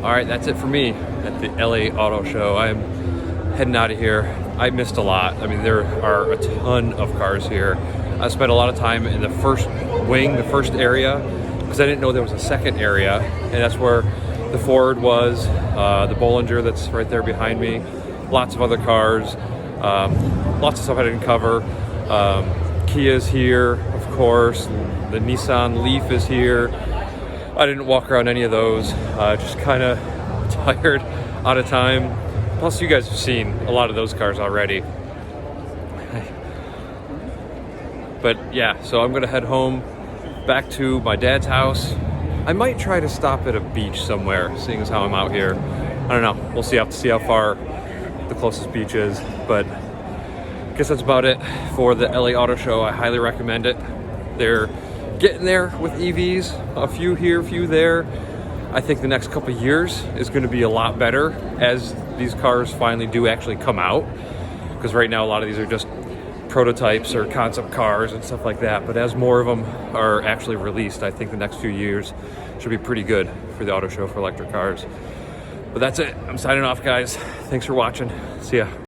All right, that's it for me at the LA Auto Show. I'm heading out of here. I missed a lot. I mean, there are a ton of cars here. I spent a lot of time in the first wing, the first area, because I didn't know there was a second area, and that's where the Ford was, the Bollinger that's right there behind me, lots of other cars, lots of stuff I didn't cover. Kia's here, of course, the Nissan Leaf is here. I didn't walk around any of those, just kind of tired, out of time. Plus you guys have seen a lot of those cars already. But yeah, so I'm gonna head home, back to my dad's house. I might try to stop at a beach somewhere, seeing as how I'm out here. I don't know, we'll see. I have to see how far the closest beach is, but I guess that's about it for the LA Auto Show. I highly recommend it. They're getting there with EVs, a few here, a few there. I think the next couple of years is gonna be a lot better as these cars finally do actually come out, because right now a lot of these are just prototypes or concept cars and stuff like that, but as more of them are actually released, I think the next few years should be pretty good for the auto show for electric cars. But that's it. I'm signing off, guys. Thanks for watching. See ya.